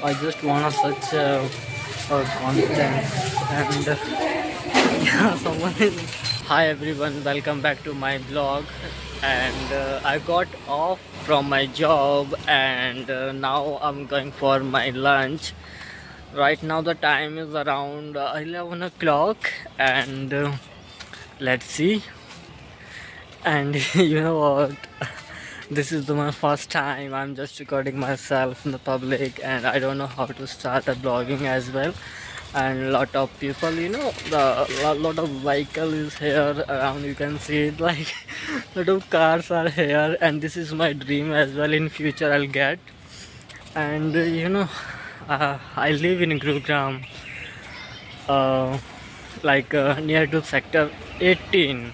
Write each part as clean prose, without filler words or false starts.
I just want such confidence and yeah, someone is. Hi everyone, welcome back to my blog. And I got off from my job and now I'm going for my lunch. Right now the time is around 11 o'clock and let's see. And you know what? This is my first time. I'm just recording myself in the public, and I don't know how to start a blogging as well. And lot of people, lot of vehicle is here around. You can see it like lot of cars are here, and this is my dream as well. In future, I'll get. And I live in Gurugram, near to sector 18,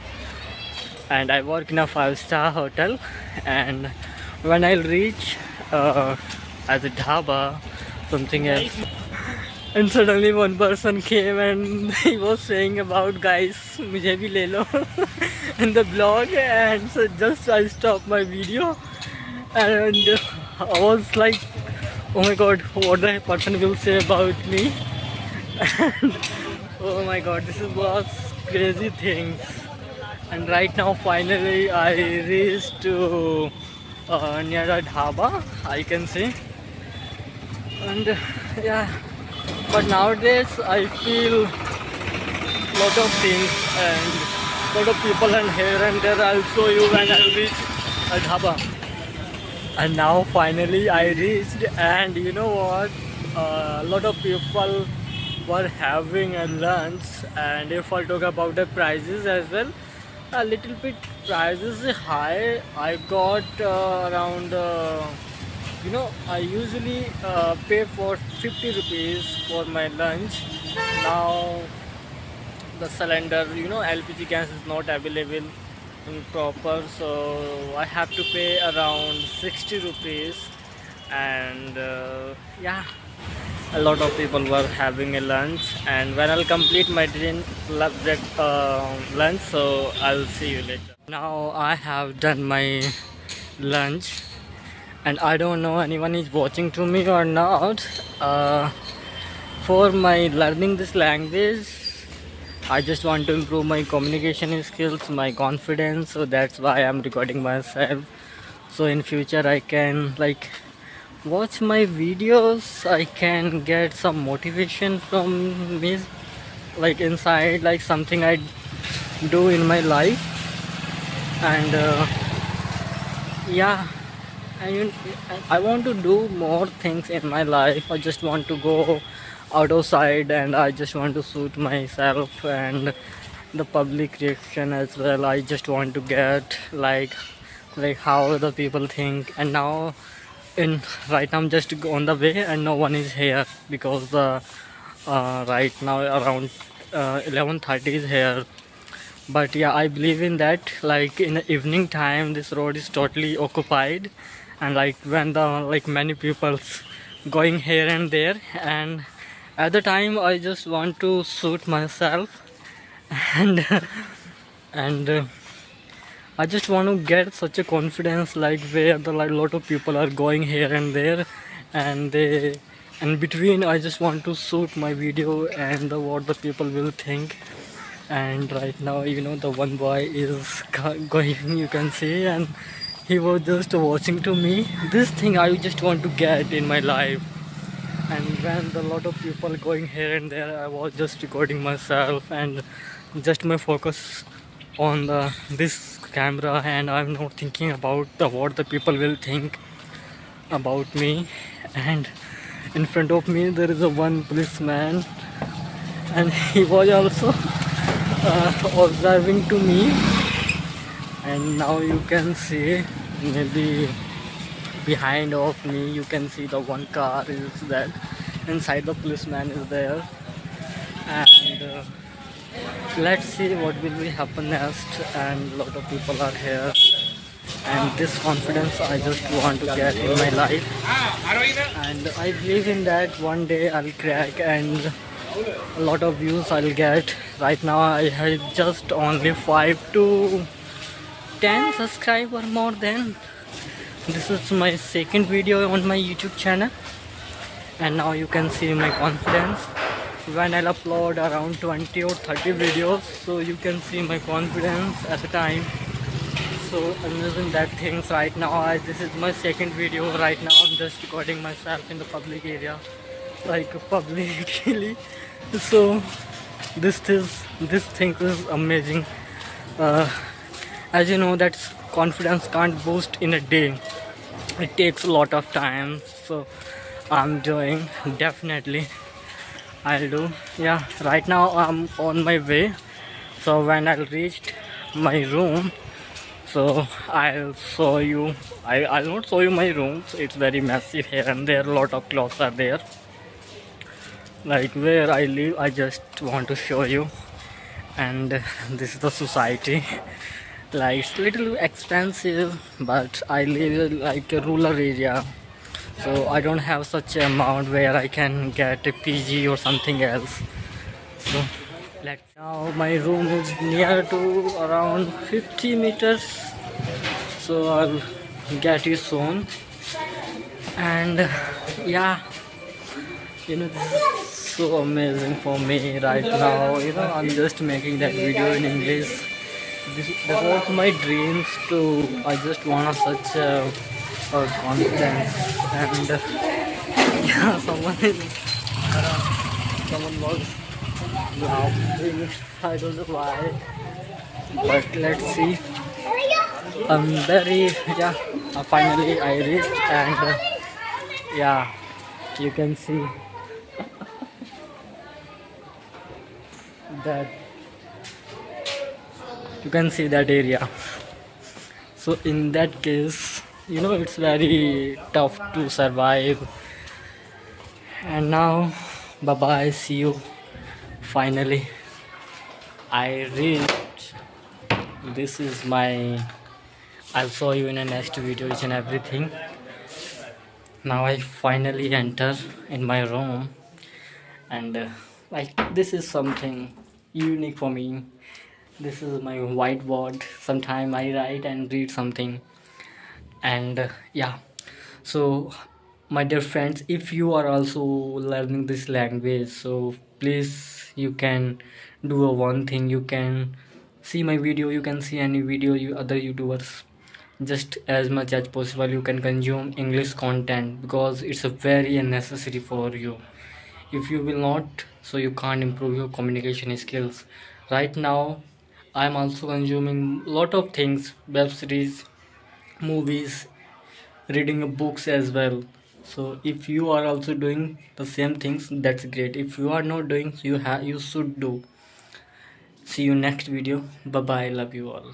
and I work in a 5-star hotel. And when I reach at the dhaba, something else, and suddenly one person came and he was saying about guys, mujhe bhi le lo in the blog, and so just I stopped my video and I was like, oh my god, what the person will say about me. And oh my god, this was crazy things. And right now finally I reached to near a dhaba, I can see. And yeah, but nowadays I feel lot of things and lot of people, and here and there I'll show you when I reach a dhaba. And now finally I reached, and you know what, a lot of people were having a lunch. And if I talk about the prices as well, a little bit prices is high. I got around I usually pay for 50 rupees for my lunch. Now the cylinder, LPG gas is not available in proper, so I have to pay around 60 rupees. And yeah, a lot of people were having a lunch, and when I'll complete my lunch, so I'll see you later. Now I have done my lunch, and I don't know anyone is watching to me or not. For my learning this language, I just want to improve my communication skills, my confidence, so that's why I'm recording myself. So in future I can watch my videos, I can get some motivation from me, like inside, like something I do in my life. And yeah, I want to do more things in my life. I just want to go outside, and I just want to shoot myself and the public reaction as well. I just want to get like how the people think. And now in right now I'm just on the way, and no one is here because right now around 11:30 is here. But yeah, I believe in that, like in the evening time this road is totally occupied, and like when the many people going here and there. And at the time I just want to shoot myself and and I just want to get such a confidence, like where the lot of people are going here and there, and they in between I just want to shoot my video and what the people will think. And right now, the one boy is going, you can see, and he was just watching to me. This thing I just want to get in my life. And when the lot of people going here and there, I was just recording myself, and just my focus on this camera, and I'm not thinking about what the people will think about me. And in front of me there is a one policeman, and he was also observing to me. And now you can see, maybe behind of me you can see the one car is that inside, the policeman is there. And let's see what will be happen next. And lot of people are here, and this confidence I just want to get in my life. And I believe in that one day I'll crack, and a lot of views I'll get. Right now I had just only 5 to 10 subscribers more than. This is my second video on my YouTube channel, and now you can see my confidence when I'll upload around 20 or 30 videos, so you can see my confidence at the time. So I'm using that things right now. This is my second video right now. I'm just recording myself in the public area, like publicly. So this thing is amazing. uh, as you know that confidence can't boost in a day, it takes a lot of time. So I'm doing, definitely I'll do. Yeah, right now I'm on my way, so when I'll reach my room, so I'll show you. I'll not show you my room, so it's very messy here and there, a lot of clothes are there, like where I live. I just want to show you. And this is the society. Like it's little expensive, but I live like a rural area, so I don't have such amount where I can get a PG or something else. So like now my room is near to around 50 meters, so I'll get you soon. And yeah, this is so amazing for me right now. I'm just making that video in English. This was my dreams too. I just want such a confidence. And yeah, someone was laughing. I don't know why, but let's see. I'm very, yeah, finally I reached. And yeah, you can see that area. So in that case, it's very tough to survive. And now, bye bye, see you. Finally I reached. This is my, I'll show you in a next video each and everything. Now I finally enter in my room, and like this is something unique for me. This is my whiteboard. Sometime I write and read something. And yeah, so my dear friends, if you are also learning this language, so please, you can do one thing. You can see my video, you can see any video you other YouTubers. Just as much as possible you can consume English content, because it's a very necessary for you. If you will not, so you can't improve your communication skills. Right now I'm also consuming lot of things: web series, movies, reading books as well. So if you are also doing the same things, that's great. If you are not doing, so you should do. See you next video. Bye bye, love you all.